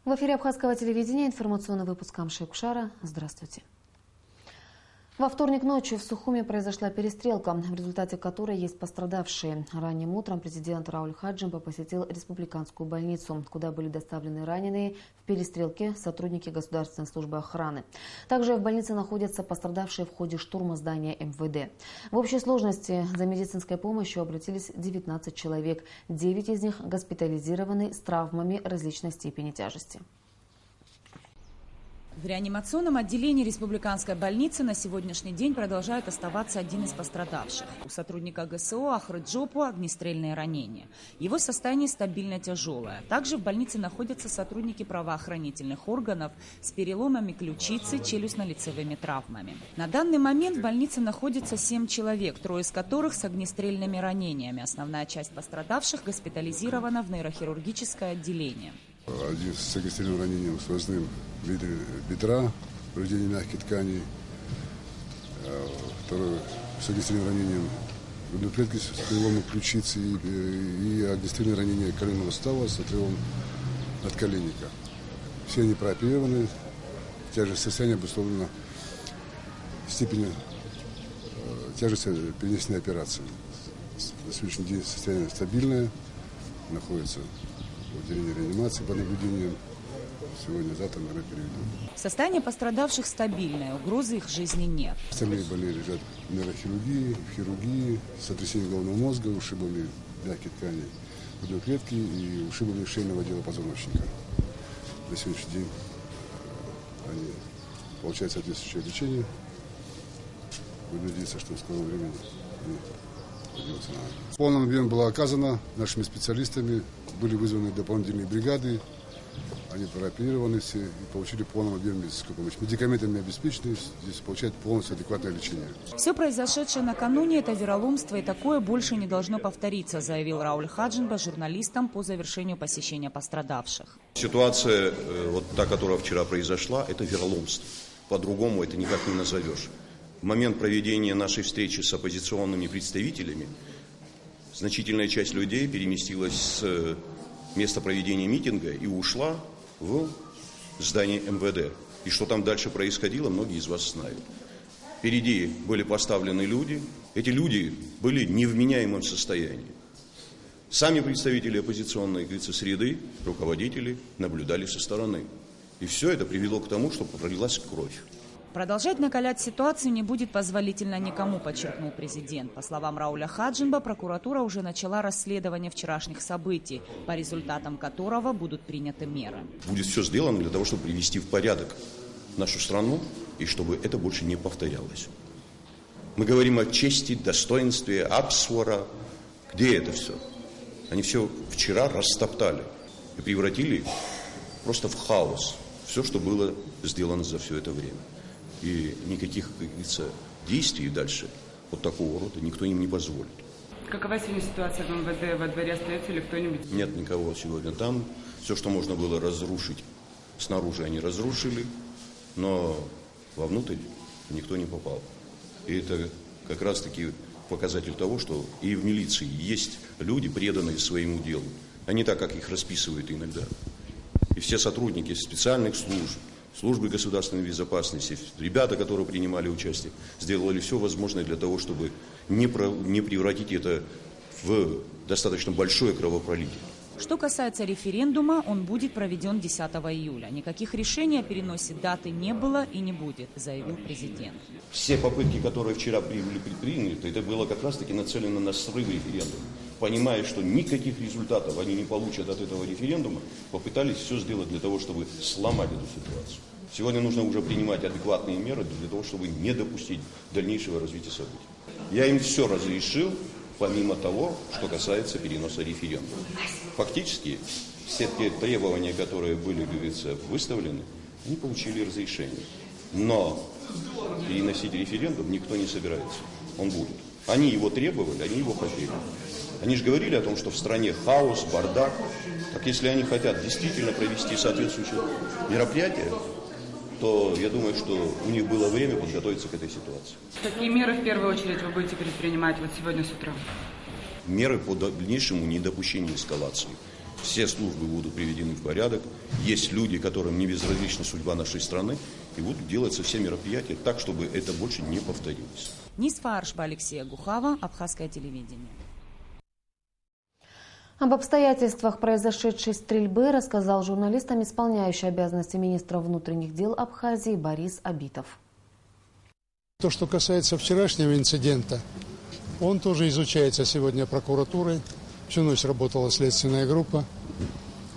В эфире Абхазского телевидения информационный выпуск Амши Кушара. Здравствуйте. Во вторник ночью в Сухуме произошла перестрелка, в результате которой есть пострадавшие. Ранним утром президент Рауль Хаджимба посетил республиканскую больницу, куда были доставлены раненые в перестрелке сотрудники Государственной службы охраны. Также в больнице находятся пострадавшие в ходе штурма здания МВД. В общей сложности за медицинской помощью обратились 19 человек. 9 из них госпитализированы с травмами различной степени тяжести. В реанимационном отделении республиканской больницы на сегодняшний день продолжает оставаться один из пострадавших. У сотрудника ГСО Ахры Джопу огнестрельные ранения. Его состояние стабильно тяжелое. Также в больнице находятся сотрудники правоохранительных органов с переломами ключицы, челюстно-лицевыми травмами. На данный момент в больнице находится 7 человек, 3 из которых с огнестрельными ранениями. Основная часть пострадавших госпитализирована в нейрохирургическое отделение. Один с огнестрельным ранением сквозным бедра, повреждение мягких тканей. Второй с огнестрельным ранением грудной клетки с переломом ключицы и огнестрельное ранение коленного сустава с отрывом надколенника. Все они прооперированы. Тяжесть состояния обусловлена степенью тяжести перенесенной операции. На сегодняшний день состояние стабильное, находится в отделении реанимации по наблюдению. Сегодня-завтра, наверное, переведут. Состояние пострадавших стабильное, угрозы их жизни нет. Остальные больные лежат в нейрохирургии, в хирургии, сотрясением головного мозга, ушибами мягких тканей грудной клетки и ушибами шейного отдела позвоночника. На сегодняшний день они получают соответствующее лечение. Будем надеяться, что в скором времени они поднимутся на ноги. В полном объеме было оказано нашими специалистами, были вызваны дополнительные бригады. Они прооперированы все и получили в полном объеме медицинскую помощь. Медикаментами обеспечены, здесь получают полностью адекватное лечение. Все произошедшее накануне – это вероломство, и такое больше не должно повториться, заявил Рауль Хаджимба журналистам по завершению посещения пострадавших. Ситуация, вот та, которая вчера произошла, это вероломство. По-другому это никак не назовешь. В момент проведения нашей встречи с оппозиционными представителями значительная часть людей переместилась с места проведения митинга и ушла в здание МВД. И что там дальше происходило, многие из вас знают. Впереди были поставлены люди. Эти люди были в невменяемом состоянии. Сами представители оппозиционной, говорится, среды, руководители наблюдали со стороны. И все это привело к тому, что пролилась кровь. Продолжать накалять ситуацию не будет позволительно никому, подчеркнул президент. По словам Рауля Хаджимба, прокуратура уже начала расследование вчерашних событий, по результатам которого будут приняты меры. Будет все сделано для того, чтобы привести в порядок нашу страну и чтобы это больше не повторялось. Мы говорим о чести, достоинстве, Апсвара. Где это все? Они все вчера растоптали и превратили просто в хаос все, что было сделано за все это время. И никаких, как говорится, действий дальше вот такого рода никто им не позволит. Какова сегодня ситуация в МВД? Во дворе остается ли кто-нибудь? Нет никого сегодня там. Все, что можно было разрушить снаружи, они разрушили, но вовнутрь никто не попал. И это как раз-таки показатель того, что и в милиции есть люди, преданные своему делу, а не так, как их расписывают иногда. И все сотрудники специальных служб, службы государственной безопасности, ребята, которые принимали участие, сделали все возможное для того, чтобы не превратить это в достаточно большое кровопролитие. Что касается референдума, он будет проведен 10 июля. Никаких решений о переносе даты не было и не будет, заявил президент. Все попытки, которые вчера были предприняты, это было как раз-таки нацелено на срыв референдума. Понимая, что никаких результатов они не получат от этого референдума, попытались все сделать для того, чтобы сломать эту ситуацию. Сегодня нужно уже принимать адекватные меры для того, чтобы не допустить дальнейшего развития событий. Я им все разрешил, помимо того, что касается переноса референдума. Фактически, все те требования, которые были, говорится, выставлены, они получили разрешение. Но переносить референдум никто не собирается. Он будет. Они его требовали, они его хотели. Они же говорили о том, что в стране хаос, бардак. Так если они хотят действительно провести соответствующее мероприятие, то я думаю, что у них было время подготовиться к этой ситуации. Какие меры в первую очередь вы будете предпринимать вот сегодня с утра? Меры по дальнейшему недопущению эскалации. Все службы будут приведены в порядок. Есть люди, которым не безразлична судьба нашей страны, и будут делаться все мероприятия так, чтобы это больше не повторилось. Нисфа Аршба, Алексея Гухава, Абхазское телевидение. Об обстоятельствах произошедшей стрельбы рассказал журналистам исполняющий обязанности министра внутренних дел Абхазии Борис Абитов. То, что касается вчерашнего инцидента, он тоже изучается сегодня прокуратурой. Всю ночь работала следственная группа.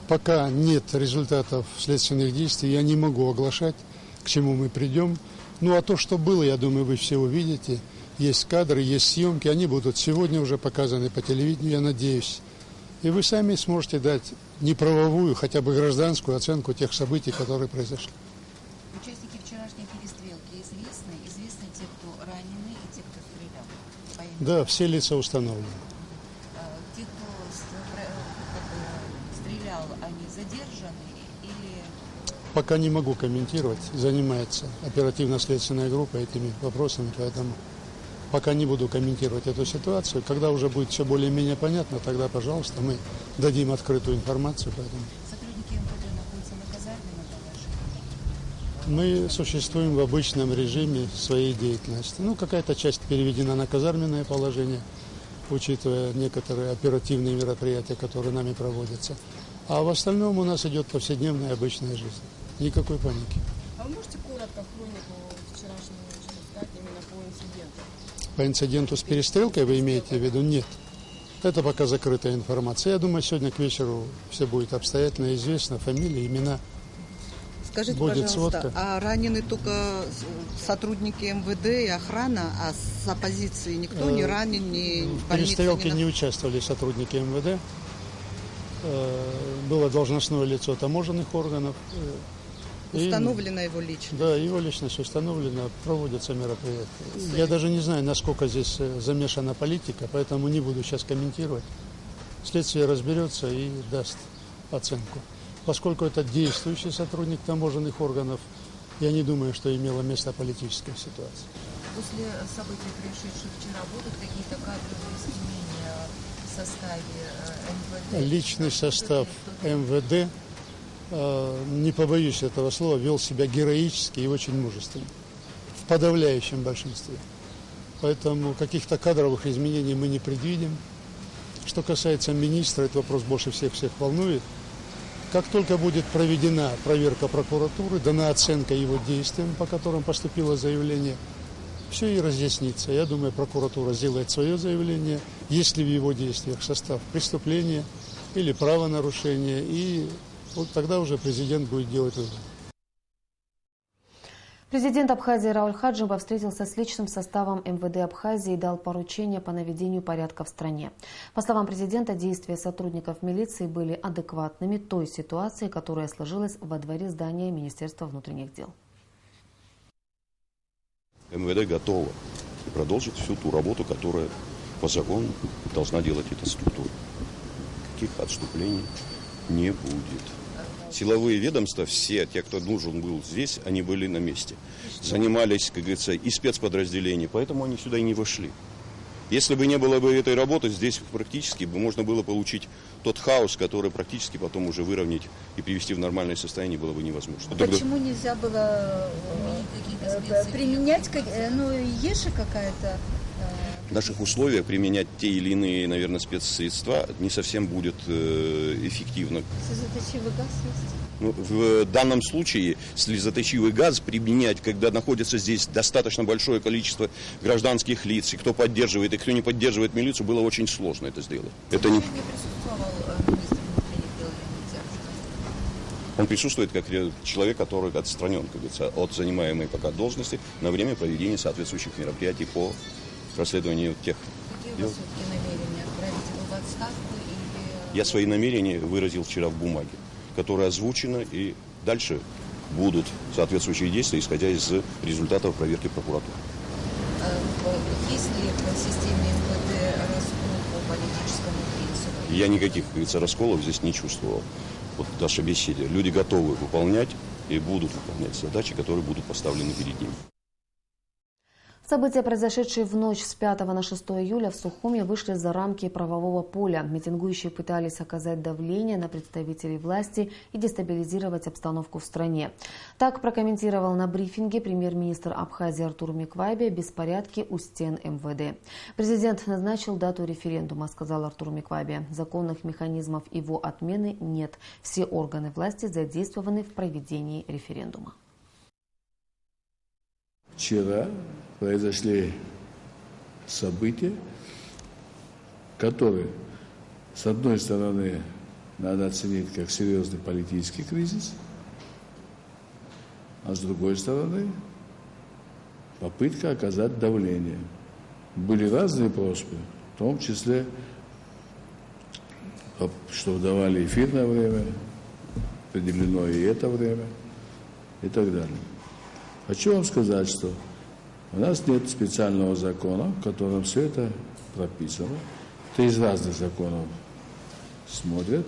Пока нет результатов следственных действий, я не могу оглашать, к чему мы придем. Ну а то, что было, я думаю, вы все увидите. Есть кадры, есть съемки, они будут сегодня уже показаны по телевидению, я надеюсь. И вы сами сможете дать не правовую, хотя бы гражданскую оценку тех событий, которые произошли. Участники вчерашней перестрелки известны? Известны те, кто ранены, и те, кто стрелял? Да, все лица установлены. Те, кто стрелял, они задержаны или... Пока не могу комментировать, занимается оперативно-следственная группа этими вопросами, поэтому пока не буду комментировать эту ситуацию. Когда уже будет все более-менее понятно, тогда, пожалуйста, мы дадим открытую информацию. Поэтому Сотрудники МВД находятся на казарменном положении? мы существуем в обычном режиме своей деятельности. Ну, какая-то часть переведена на казарменное положение, учитывая некоторые оперативные мероприятия, которые нами проводятся. А в остальном у нас идет повседневная обычная жизнь. Никакой паники. А вы можете коротко хронику вчерашнего вечера сказать именно по инциденту? По инциденту с перестрелкой вы имеете в виду? Нет. Это пока закрытая информация. Я думаю, сегодня к вечеру все будет обстоятельно известно, фамилии, имена. Скажите, будет пожалуйста, сводка. а ранены только сотрудники МВД и охрана, а с оппозиции никто не ранен, ни В перестрелке не участвовали сотрудники МВД. Было должностное лицо таможенных органов. Установлена его личность? Да, его личность установлена, проводятся мероприятия. Я даже не знаю, насколько здесь замешана политика, поэтому не буду сейчас комментировать. Следствие разберется и даст оценку. Поскольку это действующий сотрудник таможенных органов, я не думаю, что имела место политическая ситуация. После событий, происшедших вчера, будут какие-то кадровые изменения в составе МВД? Личный состав МВД, не побоюсь этого слова, вел себя героически и очень мужественно. В подавляющем большинстве. Поэтому каких-то кадровых изменений мы не предвидим. Что касается министра, этот вопрос больше всех волнует. Как только будет проведена проверка прокуратуры, дана оценка его действиям, по которым поступило заявление, все и разъяснится. Я думаю, прокуратура сделает свое заявление, есть ли в его действиях состав преступления или правонарушения, и вот тогда уже президент будет делать выбор. Президент Абхазии Рауль Хаджиба встретился с личным составом МВД Абхазии и дал поручения по наведению порядка в стране. По словам президента, действия сотрудников милиции были адекватными той ситуации, которая сложилась во дворе здания Министерства внутренних дел. МВД готово продолжить всю ту работу, которая по закону должна делать эта структура. Каких отступлений не будет. Силовые ведомства, все те, кто нужен был здесь, они были на месте. Занимались, как говорится, и спецподразделения, поэтому они сюда и не вошли. Если бы не было бы этой работы, здесь практически бы можно было получить тот хаос, который практически потом уже выровнять и привести в нормальное состояние было бы невозможно. Почему нельзя было применять, есть же какая-то... В наших условиях применять те или иные, наверное, спецсредства не совсем будет эффективно. Слезоточивый газ есть? Ну, в данном случае слезоточивый газ применять, когда находится здесь достаточно большое количество гражданских лиц, и кто поддерживает, и кто не поддерживает милицию, было очень сложно это сделать. Это не присутствовал министр внутренних дел Леонид Зябушев? Он присутствует как человек, который отстранен, как говорится, от занимаемой пока должности на время проведения соответствующих мероприятий по расследованию тех Какие у вас все-таки намерения? Отправить его в отставку или... Я свои намерения выразил вчера в бумаге, которая озвучена, и дальше будут соответствующие действия, исходя из результатов проверки прокуратуры. Есть ли в системе МВД раскол по политическому принципу? Я никаких, как говорится, расколов здесь не чувствовал. Вот в нашей беседе люди готовы выполнять и будут выполнять задачи, которые будут поставлены перед ними. События, произошедшие в ночь с 5 на 6 июля в Сухуме, вышли за рамки правового поля. Митингующие пытались оказать давление на представителей власти и дестабилизировать обстановку в стране. Так прокомментировал на брифинге премьер-министр Абхазии Артур Миквайбе беспорядки у стен МВД. Президент назначил дату референдума, сказал Артур Миквайбе. Законных механизмов его отмены нет. Все органы власти задействованы в проведении референдума. Вчера произошли события, которые, с одной стороны, надо оценить как серьезный политический кризис, а с другой стороны, попытка оказать давление. Были разные просьбы, в том числе, что давали эфирное время, определено и это время, и так далее. Хочу вам сказать, что у нас нет специального закона, в котором все это прописано. Это из разных законов смотрят.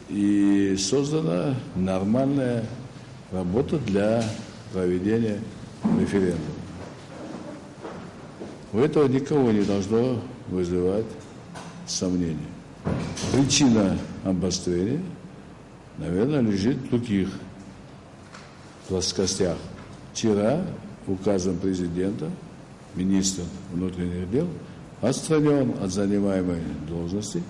И создана нормальная работа для проведения референдума. У этого никого не должно вызывать сомнения. Причина обострения, наверное, лежит в других плоскостях. Вчера указом президента министр внутренних дел отстранен от занимаемой должности.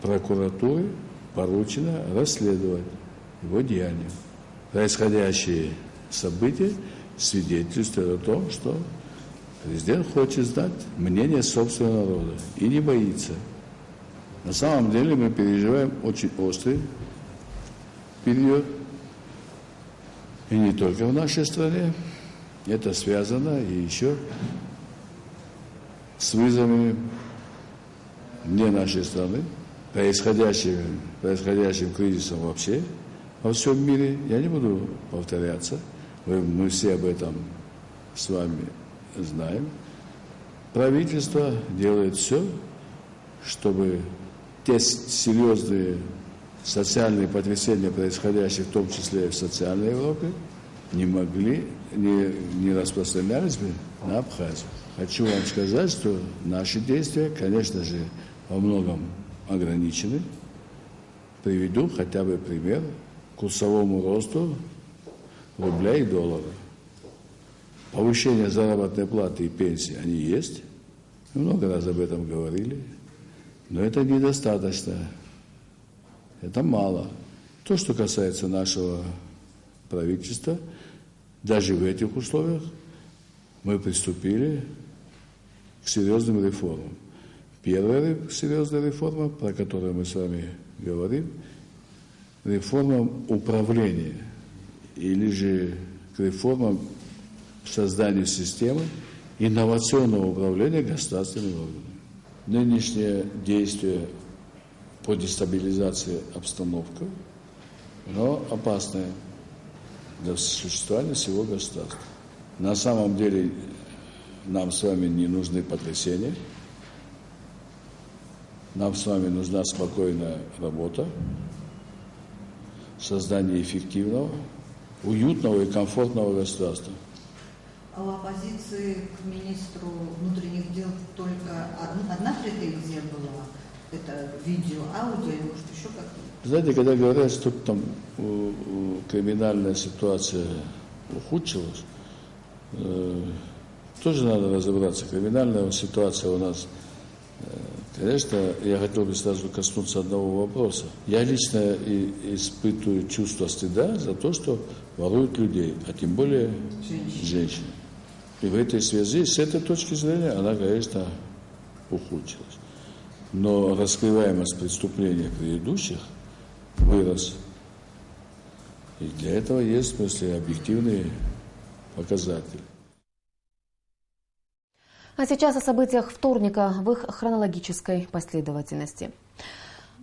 Прокуратуре поручено расследовать его деяния. Происходящие события свидетельствуют о том, что президент хочет знать мнение собственного народа и не боится. На самом деле мы переживаем очень острый период, и не только в нашей стране. Это связано и еще с вызовами не нашей страны, происходящим кризисом вообще во всем мире. Я не буду повторяться, мы все об этом с вами знаем. Правительство делает все, чтобы те серьезные социальные потрясения, происходящие в том числе и в социальной Европе, не распространялись бы на Абхазию. Хочу вам сказать, что наши действия, конечно же, во многом ограничены. Приведу хотя бы пример курсовому росту рубля и доллара. Повышение заработной платы и пенсии, они есть. Мы много раз об этом говорили. Но это недостаточно. Это мало. То, что касается нашего правительства, даже в этих условиях мы приступили к серьезным реформам. Первая серьезная реформа, про которую мы с вами говорим, реформа управления или же к реформам создания системы инновационного управления государственными органами. Нынешнее действие по дестабилизации обстановки, но опасная для существования всего государства. На самом деле нам с вами не нужны потрясения, нам с вами нужна спокойная работа, создание эффективного, уютного и комфортного государства. А у оппозиции к министру внутренних дел только одна претензия была? Это видео, аудио или может еще как-то? Знаете, когда говорят, что там криминальная ситуация ухудшилась, тоже надо разобраться. Криминальная ситуация у нас, конечно, я хотел бы сразу коснуться одного вопроса. Я лично испытываю чувство стыда за то, что воруют людей, а тем более женщин. И в этой связи, с этой точки зрения, она, конечно, ухудшилась. Но раскрываемость преступлений предыдущих вырос. И для этого есть, в смысле, объективные показатели. А сейчас о событиях вторника в их хронологической последовательности.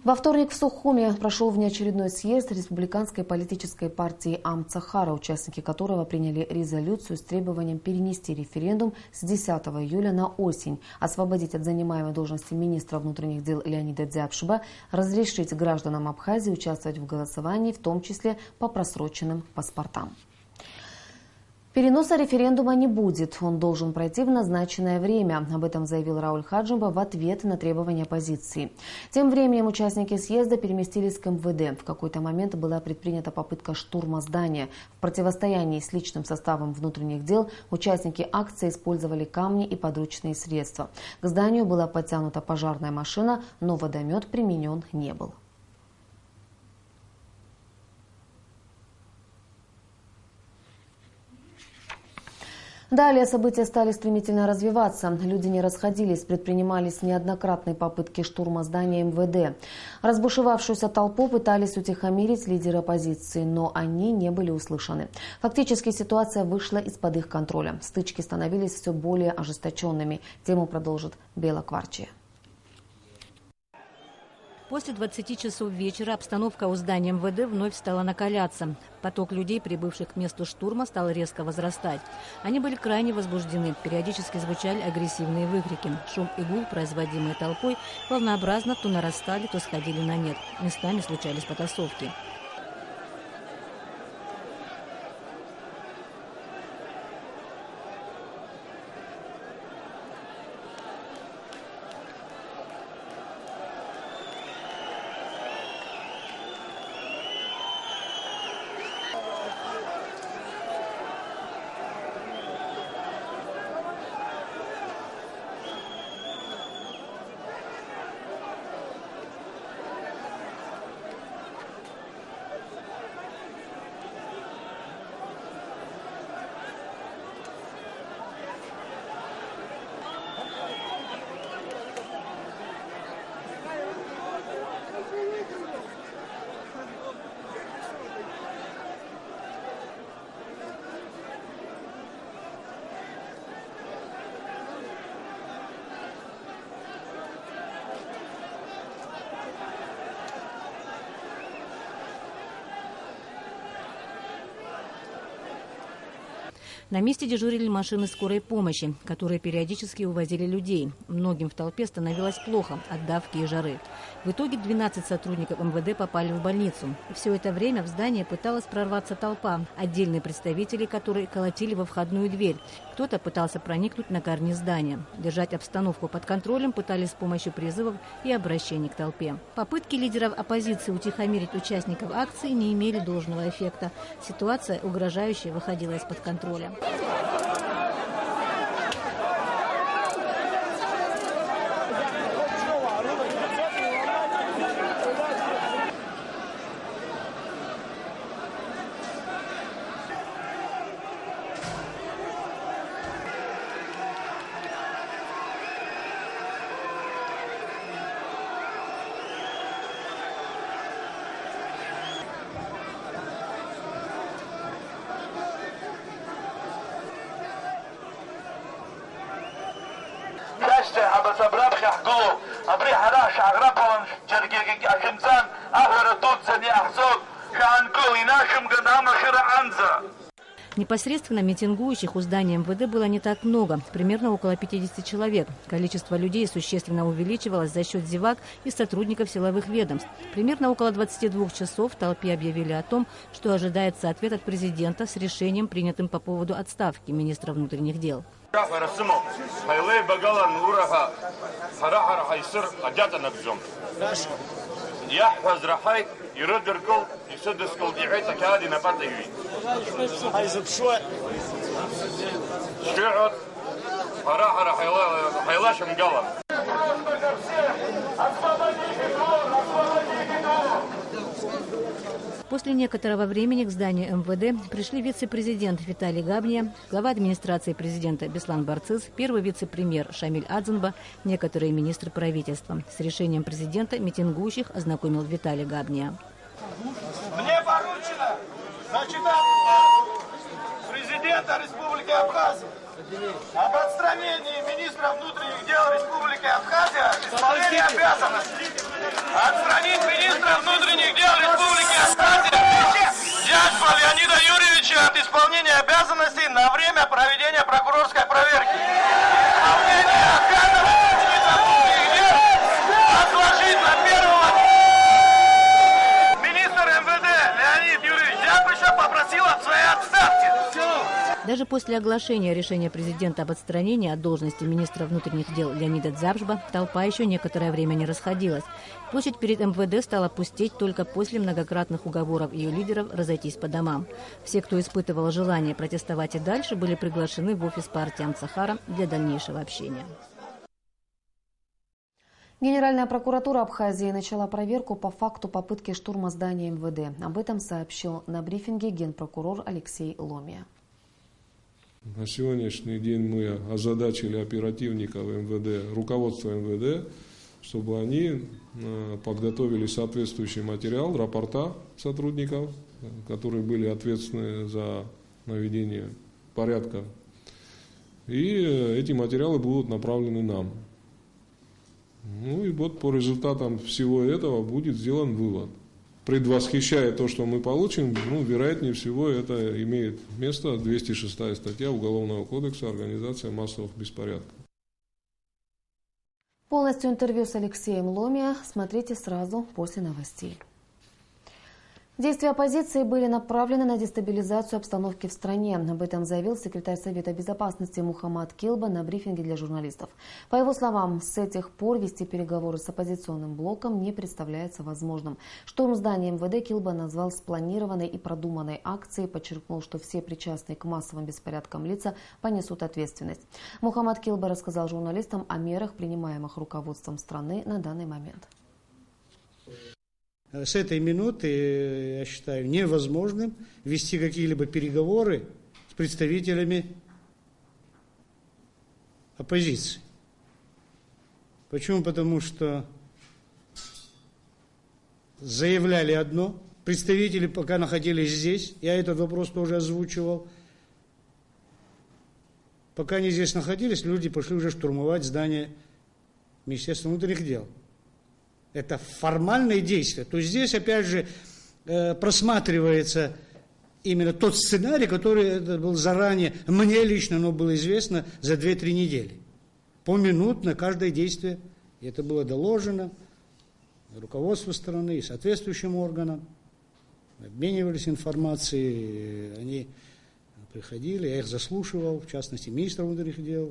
Во вторник в Сухуме прошел внеочередной съезд республиканской политической партии Амцахара, участники которого приняли резолюцию с требованием перенести референдум с 10 июля на осень, освободить от занимаемой должности министра внутренних дел Леонида Дзябшеба, разрешить гражданам Абхазии участвовать в голосовании, в том числе по просроченным паспортам. Переноса референдума не будет. Он должен пройти в назначенное время. Об этом заявил Рауль Хаджимба в ответ на требования оппозиции. Тем временем участники съезда переместились к МВД. В какой-то момент была предпринята попытка штурма здания. В противостоянии с личным составом внутренних дел участники акции использовали камни и подручные средства. К зданию была подтянута пожарная машина, но водомет применен не был. Далее события стали стремительно развиваться. Люди не расходились, предпринимались неоднократные попытки штурма здания МВД. Разбушевавшуюся толпу пытались утихомирить лидеры оппозиции, но они не были услышаны. Фактически ситуация вышла из-под их контроля. Стычки становились все более ожесточенными. Тему продолжит Бела Кварчия. После 20 часов вечера обстановка у здания МВД вновь стала накаляться. Поток людей, прибывших к месту штурма, стал резко возрастать. Они были крайне возбуждены. Периодически звучали агрессивные выкрики. Шум и гул, производимые толпой, волнообразно то нарастали, то сходили на нет. Местами случались потасовки. На месте дежурили машины скорой помощи, которые периодически увозили людей. Многим в толпе становилось плохо от давки и жары. В итоге 12 сотрудников МВД попали в больницу. Все это время в здание пыталась прорваться толпа, отдельные представители, которые колотили во входную дверь. Кто-то пытался проникнуть на карниз здания. Держать обстановку под контролем пытались с помощью призывов и обращений к толпе. Попытки лидеров оппозиции утихомирить участников акции не имели должного эффекта. Ситуация угрожающе выходила из-под контроля. Непосредственно митингующих у здания МВД было не так много, примерно около 50 человек. Количество людей существенно увеличивалось за счет зевак и сотрудников силовых ведомств. Примерно около 22 часов в толпе объявили о том, что ожидается ответ от президента с решением, принятым по поводу отставки министра внутренних дел. После некоторого времени к зданию МВД пришли вице-президент Виталий Габния, глава администрации президента Беслан Барцис, первый вице-премьер Шамиль Адзанба, некоторые министры правительства. С решением президента митингующих ознакомил Виталий Габния. Мне поручено от президента Республики Абхазия об отстранении министра внутренних дел Республики Абхазия исполнения обязанностей. Отстранить министра внутренних дел Республики Абхазия Дядьба Леонида Юрьевича от исполнения обязанностей на время проведения прокурорской проверки. Исполнение обязанностей министра внутренних дел отложить на 1 Министр МВД Леонид Юрьевич Дядьба попросил от своей отставки. Даже после оглашения решения президента об отстранении от должности министра внутренних дел Леонида Дзябжба толпа еще некоторое время не расходилась. Площадь перед МВД стала пустеть только после многократных уговоров ее лидеров разойтись по домам. Все, кто испытывал желание протестовать и дальше, были приглашены в офис партии Амцахара для дальнейшего общения. Генеральная прокуратура Абхазии начала проверку по факту попытки штурма здания МВД. Об этом сообщил на брифинге генпрокурор Алексей Ломия. На сегодняшний день мы озадачили оперативников МВД, руководство МВД, чтобы они подготовили соответствующий материал, рапорта сотрудников, которые были ответственны за наведение порядка. И эти материалы будут направлены нам. Ну и вот по результатам всего этого будет сделан вывод. Предвосхищая то, что мы получим, вероятнее всего это имеет место 206 статья Уголовного кодекса «Организация массовых беспорядков». Полностью интервью с Алексеем Ломия смотрите сразу после новостей. Действия оппозиции были направлены на дестабилизацию обстановки в стране. Об этом заявил секретарь Совета безопасности Мухаммад Килба на брифинге для журналистов. По его словам, с этих пор вести переговоры с оппозиционным блоком не представляется возможным. Штурм здания МВД Килба назвал спланированной и продуманной акцией, подчеркнул, что все причастные к массовым беспорядкам лица понесут ответственность. Мухаммад Килба рассказал журналистам о мерах, принимаемых руководством страны на данный момент. С этой минуты, я считаю, невозможным вести какие-либо переговоры с представителями оппозиции. Почему? Потому что заявляли одно, представители пока находились здесь, я этот вопрос тоже озвучивал. Пока они здесь находились, люди пошли уже штурмовать здание Министерства внутренних дел. Это формальные действия. То есть здесь, опять же, просматривается именно тот сценарий, который был заранее, мне лично, но было известно за 2-3 недели. Поминутно каждое действие. И это было доложено руководству страны и соответствующим органам. Обменивались информацией, они приходили, я их заслушивал, в частности, министра внутренних дел,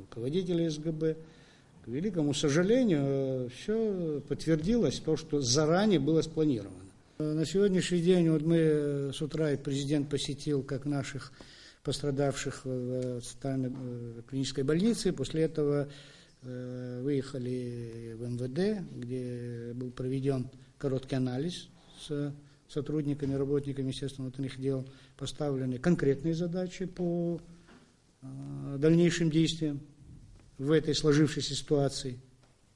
руководителя СГБ. К великому сожалению, все подтвердилось, то, что заранее было спланировано. На сегодняшний день вот мы с утра президент посетил как наших пострадавших в клинической больнице. После этого выехали в МВД, где был проведен короткий анализ с сотрудниками, работниками Министерства внутренних дел, поставлены конкретные задачи по дальнейшим действиям в этой сложившейся ситуации,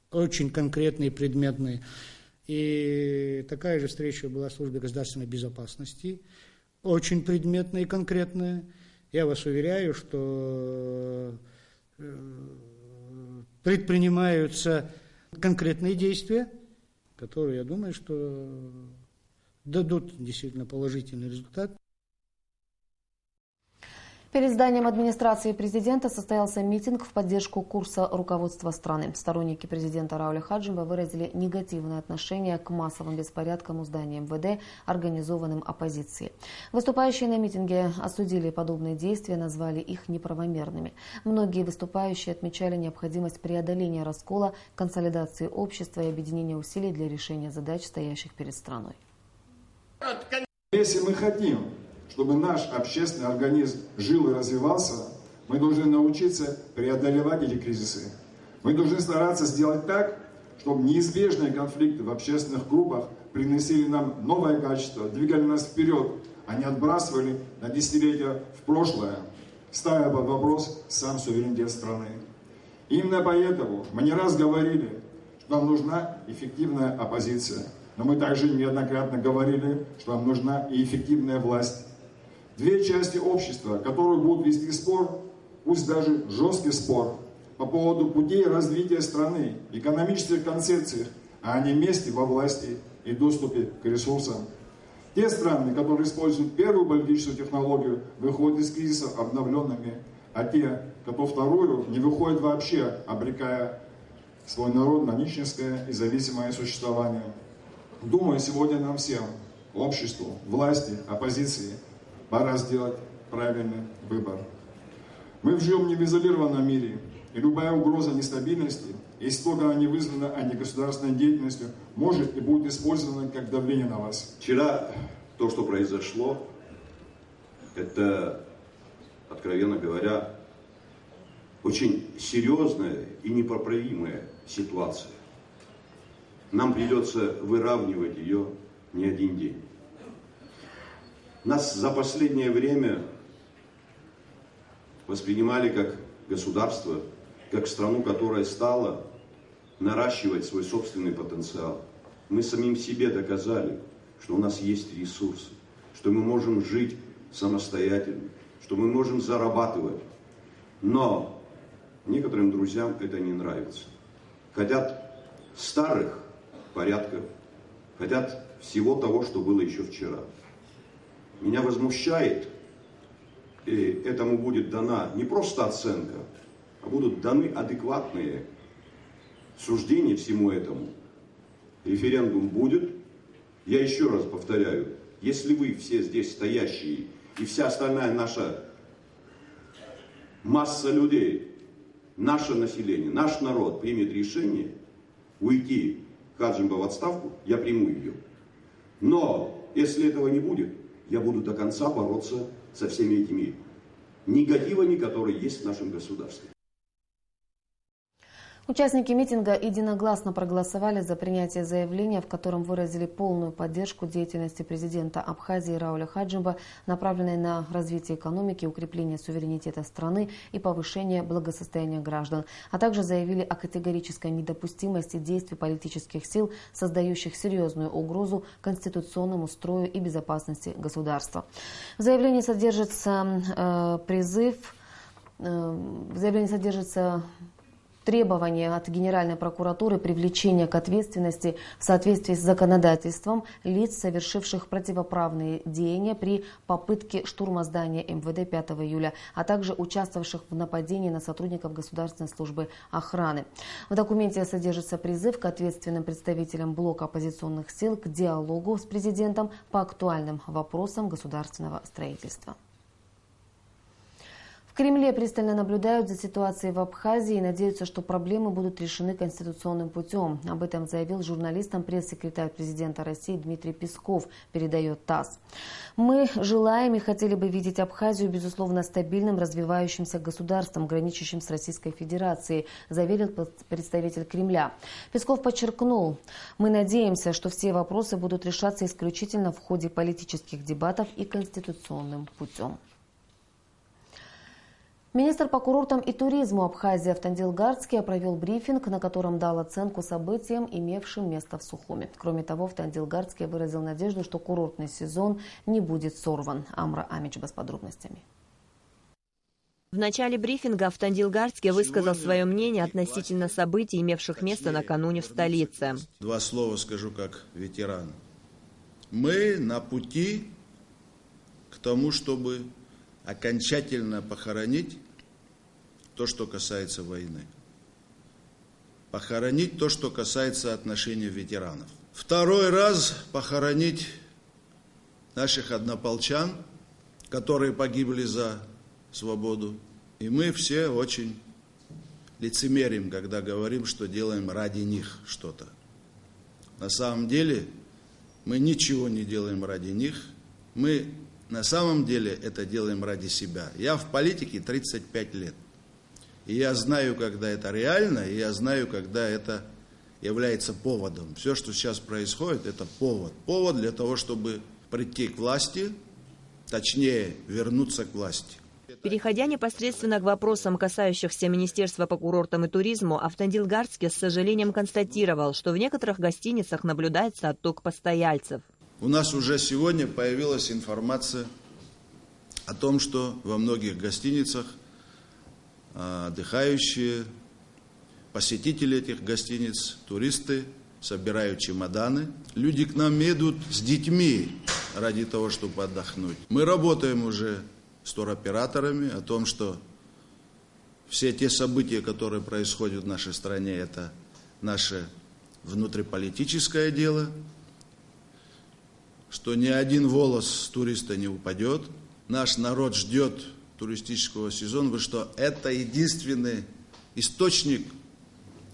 очень конкретные, предметные. И такая же встреча была в службе государственной безопасности, очень предметная и конкретная. Я вас уверяю, что предпринимаются конкретные действия, которые, я думаю, что дадут действительно положительный результат. Перед зданием администрации президента состоялся митинг в поддержку курса руководства страны. Сторонники президента Рауля Хаджиба выразили негативное отношение к массовым беспорядкам у здания МВД, организованным оппозицией. Выступающие на митинге осудили подобные действия, назвали их неправомерными. Многие выступающие отмечали необходимость преодоления раскола, консолидации общества и объединения усилий для решения задач, стоящих перед страной. Если мы хотим, чтобы наш общественный организм жил и развивался, мы должны научиться преодолевать эти кризисы. Мы должны стараться сделать так, чтобы неизбежные конфликты в общественных группах приносили нам новое качество, двигали нас вперед, а не отбрасывали на десятилетия в прошлое, ставя под вопрос сам суверенитет страны. Именно поэтому мы не раз говорили, что нам нужна эффективная оппозиция. Но мы также неоднократно говорили, что нам нужна и эффективная власть. Две части общества, которые будут вести спор, пусть даже жесткий спор, по поводу путей развития страны, экономических концепциях, а не вместе во власти и доступе к ресурсам. Те страны, которые используют первую политическую технологию, выходят из кризиса обновленными, а те, кто вторую, не выходят вообще, обрекая свой народ на нищенское и зависимое существование. Думаю, сегодня нам всем, обществу, власти, оппозиции, пора сделать правильный выбор. Мы живем не в изолированном мире, и любая угроза нестабильности, если только она не вызвана антигосударственной деятельностью, может и будет использована как давление на вас. Вчера то, что произошло, это, откровенно говоря, очень серьезная и непоправимая ситуация. Нам придется выравнивать ее не один день. Нас за последнее время воспринимали как государство, как страну, которая стала наращивать свой собственный потенциал. Мы самим себе доказали, что у нас есть ресурсы, что мы можем жить самостоятельно, что мы можем зарабатывать. Но некоторым друзьям это не нравится. Хотят старых порядков, хотят всего того, что было еще вчера. Меня возмущает, и этому будет дана не просто оценка, а будут даны адекватные суждения всему этому. Референдум будет. Я еще раз повторяю, если вы все здесь стоящие и вся остальная наша масса людей, наше население, наш народ примет решение уйти Хаджимба в отставку, я приму ее. Но если этого не будет, я буду до конца бороться со всеми этими негативами, которые есть в нашем государстве. Участники митинга единогласно проголосовали за принятие заявления, в котором выразили полную поддержку деятельности президента Абхазии Рауля Хаджимба, направленной на развитие экономики, укрепление суверенитета страны и повышение благосостояния граждан, а также заявили о категорической недопустимости действий политических сил, создающих серьезную угрозу конституционному строю и безопасности государства. В заявлении содержится требование от Генеральной прокуратуры привлечения к ответственности в соответствии с законодательством лиц, совершивших противоправные деяния при попытке штурма здания МВД 5 июля, а также участвовавших в нападении на сотрудников Государственной службы охраны. В документе содержится призыв к ответственным представителям блока оппозиционных сил к диалогу с президентом по актуальным вопросам государственного строительства. В Кремле пристально наблюдают за ситуацией в Абхазии и надеются, что проблемы будут решены конституционным путем. Об этом заявил журналистам пресс-секретарь президента России Дмитрий Песков, передает ТАСС. «Мы желаем и хотели бы видеть Абхазию, безусловно, стабильным, развивающимся государством, граничащим с Российской Федерацией», заверил представитель Кремля. Песков подчеркнул: «Мы надеемся, что все вопросы будут решаться исключительно в ходе политических дебатов и конституционным путем». Министр по курортам и туризму Абхазии Автандил Гардский провел брифинг, на котором дал оценку событиям, имевшим место в Сухуми. Кроме того, Автандил Гардский выразил надежду, что курортный сезон не будет сорван. Амра Амичба с подробностями. В начале брифинга Автандил Гардский высказал свое мнение относительно событий, имевших место накануне в столице. Два слова скажу как ветеран. Мы на пути к тому, чтобы окончательно похоронить то, что касается войны. Похоронить то, что касается отношений ветеранов. Второй раз похоронить наших однополчан, которые погибли за свободу. И мы все очень лицемерим, когда говорим, что делаем ради них что-то. На самом деле мы ничего не делаем ради них. Мы на самом деле это делаем ради себя. Я в политике 35 лет. И я знаю, когда это реально, и я знаю, когда это является поводом. Все, что сейчас происходит, это повод. Повод для того, чтобы прийти к власти, точнее, вернуться к власти. Переходя непосредственно к вопросам, касающихся Министерства по курортам и туризму, Автандил Гардский с сожалением констатировал, что в некоторых гостиницах наблюдается отток постояльцев. У нас уже сегодня появилась информация о том, что во многих гостиницах отдыхающие, посетители этих гостиниц, туристы собирают чемоданы. Люди к нам едут с детьми ради того, чтобы отдохнуть. Мы работаем уже с туроператорами о том, что все те события, которые происходят в нашей стране, это наше внутриполитическое дело, что ни один волос с туриста не упадет, наш народ ждет туристического сезона, что это единственный источник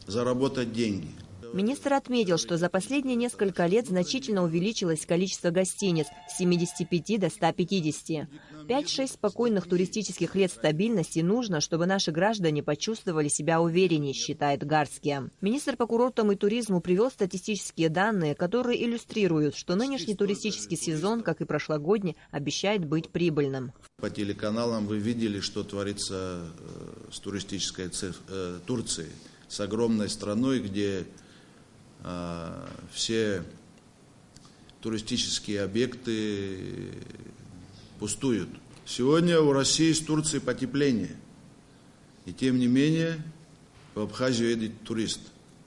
заработать деньги. Министр отметил, что за последние несколько лет значительно увеличилось количество гостиниц с 75 до 150. 5-6 спокойных туристических лет стабильности нужно, чтобы наши граждане почувствовали себя увереннее, считает Гарский. Министр по курортам и туризму привел статистические данные, которые иллюстрируют, что нынешний туристический сезон, как и прошлогодний, обещает быть прибыльным. По телеканалам вы видели, что творится с туристической Турцией, с огромной страной, где все туристические объекты пустуют. Сегодня у России с Турцией потепление. И тем не менее в Абхазию едет турист.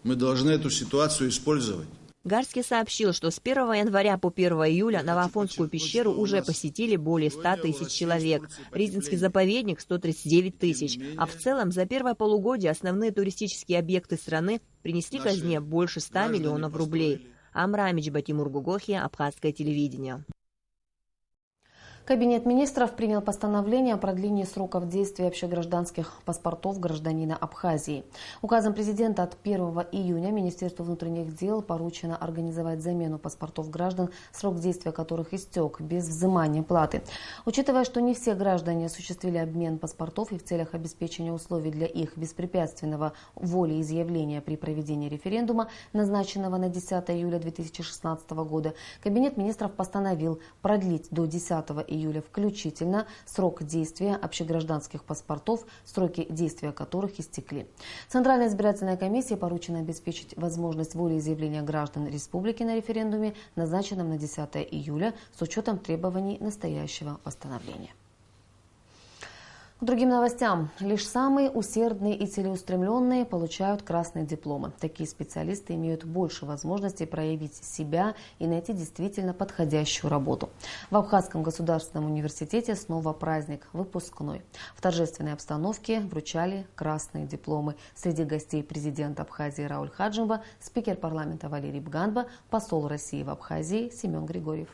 Мы должны эту ситуацию использовать. Гарский сообщил, что с 1 января по 1 июля Новоафонскую пещеру уже посетили более 100 тысяч человек, Рязинский заповедник – 139 тысяч, а в целом за первое полугодие основные туристические объекты страны принесли казне больше 100 миллионов рублей. Амра Амичба, Тимур Гугохи, Абхазское телевидение. Кабинет министров принял постановление о продлении сроков действия общегражданских паспортов гражданина Абхазии. Указом президента от 1 июня Министерству внутренних дел поручено организовать замену паспортов граждан, срок действия которых истек, без взимания платы. Учитывая, что не все граждане осуществили обмен паспортов и в целях обеспечения условий для их беспрепятственного волеизъявления при проведении референдума, назначенного на 10 июля 2016 года, Кабинет министров постановил продлить до 10 июля включительно срок действия общегражданских паспортов, сроки действия которых истекли. Центральной избирательной комиссии поручено обеспечить возможность волеизъявления граждан республики на референдуме, назначенном на 10 июля, с учетом требований настоящего постановления. К другим новостям. Лишь самые усердные и целеустремленные получают красные дипломы. Такие специалисты имеют больше возможностей проявить себя и найти действительно подходящую работу. В Абхазском государственном университете снова праздник – выпускной. В торжественной обстановке вручали красные дипломы. Среди гостей президент Абхазии Рауль Хаджимба, спикер парламента Валерий Бганба, посол России в Абхазии Семен Григорьев.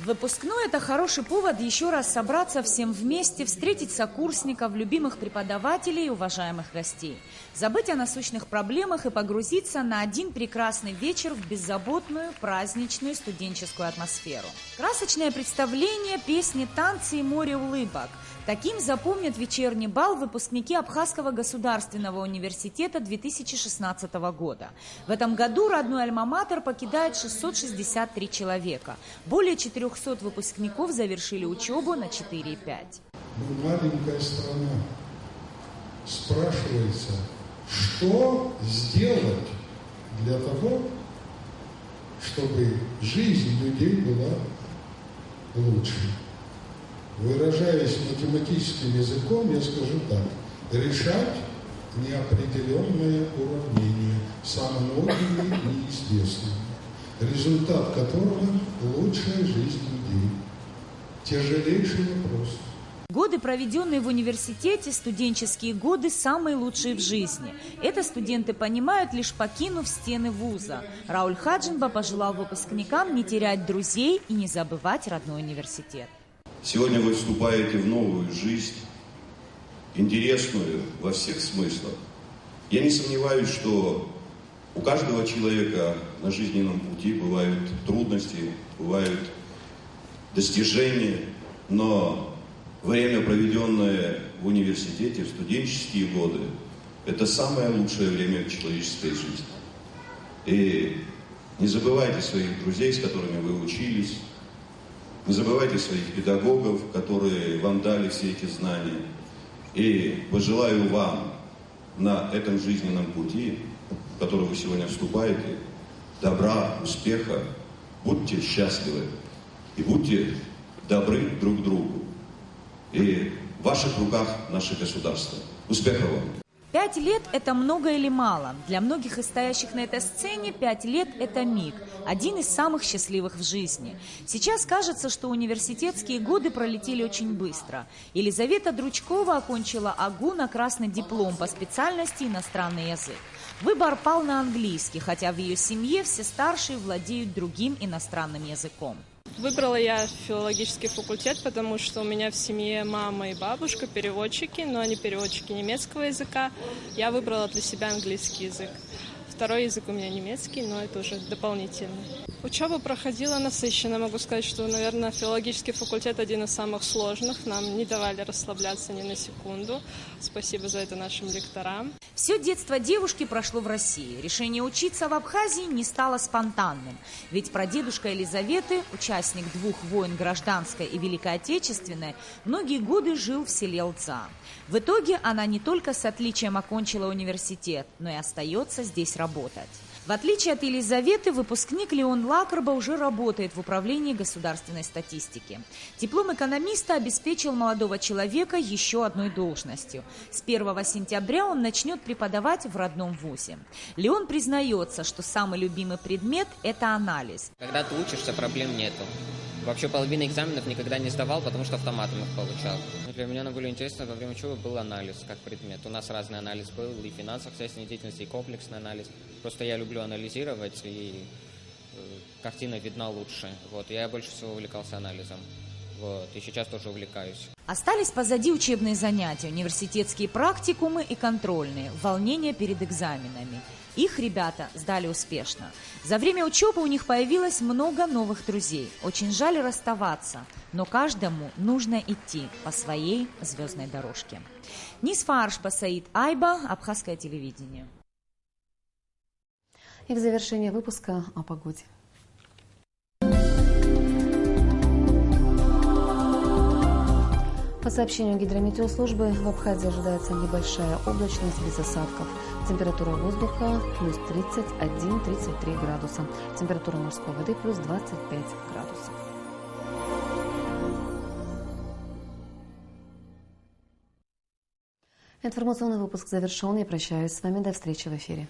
Выпускной – это хороший повод еще раз собраться всем вместе, встретить сокурсников, любимых преподавателей и уважаемых гостей. Забыть о насущных проблемах и погрузиться на один прекрасный вечер в беззаботную, праздничную студенческую атмосферу. Красочное представление, песни, танцы и море улыбок. Таким запомнят вечерний бал выпускники Абхазского государственного университета 2016 года. В этом году родной альма-матер покидает 663 человека. Более 400 выпускников завершили учебу на 4,5. Мы маленькая страна. Спрашивается, что сделать для того, чтобы жизнь людей была лучше. Выражаясь математическим языком, я скажу так: решать неопределенное уравнение, самоновыми и неизвестными, результат которого – лучшая жизнь людей. Тяжелейший вопрос. Годы, проведенные в университете, студенческие годы, самые лучшие в жизни. Это студенты понимают, лишь покинув стены вуза. Рауль Хаджимба пожелал выпускникам не терять друзей и не забывать родной университет. Сегодня вы вступаете в новую жизнь, интересную во всех смыслах. Я не сомневаюсь, что у каждого человека на жизненном пути бывают трудности, бывают достижения, но время, проведенное в университете, в студенческие годы, это самое лучшее время в человеческой жизни. И не забывайте своих друзей, с которыми вы учились, не забывайте своих педагогов, которые вам дали все эти знания. И пожелаю вам на этом жизненном пути, в который вы сегодня вступаете, добра, успеха, будьте счастливы и будьте добры друг к другу. И в ваших руках наше государство. Успехов вам! 5 лет – это много или мало? Для многих из стоящих на этой сцене 5 лет – это миг, один из самых счастливых в жизни. Сейчас кажется, что университетские годы пролетели очень быстро. Елизавета Дручкова окончила АГУ на красный диплом по специальности иностранный язык. Выбор пал на английский, хотя в ее семье все старшие владеют другим иностранным языком. Выбрала я филологический факультет, потому что у меня в семье мама и бабушка переводчики, но они переводчики немецкого языка. Я выбрала для себя английский язык. Второй язык у меня немецкий, но это уже дополнительный. Учеба проходила насыщенно. Могу сказать, что, наверное, филологический факультет один из самых сложных. Нам не давали расслабляться ни на секунду. Спасибо за это нашим лекторам. Все детство девушки прошло в России. Решение учиться в Абхазии не стало спонтанным. Ведь прадедушка Елизаветы, участник 2 войн, гражданской и Великой Отечественной, многие годы жил в селе Лца. В итоге она не только с отличием окончила университет, но и остается здесь работать. В отличие от Елизаветы, выпускник Леон Лакарба уже работает в управлении государственной статистики. Диплом экономиста обеспечил молодого человека еще одной должностью. С 1 сентября он начнет преподавать в родном вузе. Леон признается, что самый любимый предмет – это анализ. Когда ты учишься, проблем нету. Вообще половину экзаменов никогда не сдавал, потому что автоматом их получал. Для меня наиболее интересно во время учебы был анализ как предмет. У нас разный анализ был и в финансах, хозяйственной деятельности, и комплексный анализ. Просто я люблю анализировать, и картина видна лучше. Я больше всего увлекался анализом. И сейчас тоже увлекаюсь. Остались позади учебные занятия, университетские практикумы и контрольные, волнения перед экзаменами. Их ребята сдали успешно. За время учебы у них появилось много новых друзей. Очень жаль расставаться, но каждому нужно идти по своей звездной дорожке. Нисфа Аршба, Саид Айба, Абхазское телевидение. И в завершение выпуска о погоде. По сообщению гидрометеослужбы, в Абхазии ожидается небольшая облачность без осадков. Температура воздуха плюс 31-33 градуса. Температура морской воды плюс 25 градусов. Информационный выпуск завершен. Я прощаюсь с вами. До встречи в эфире.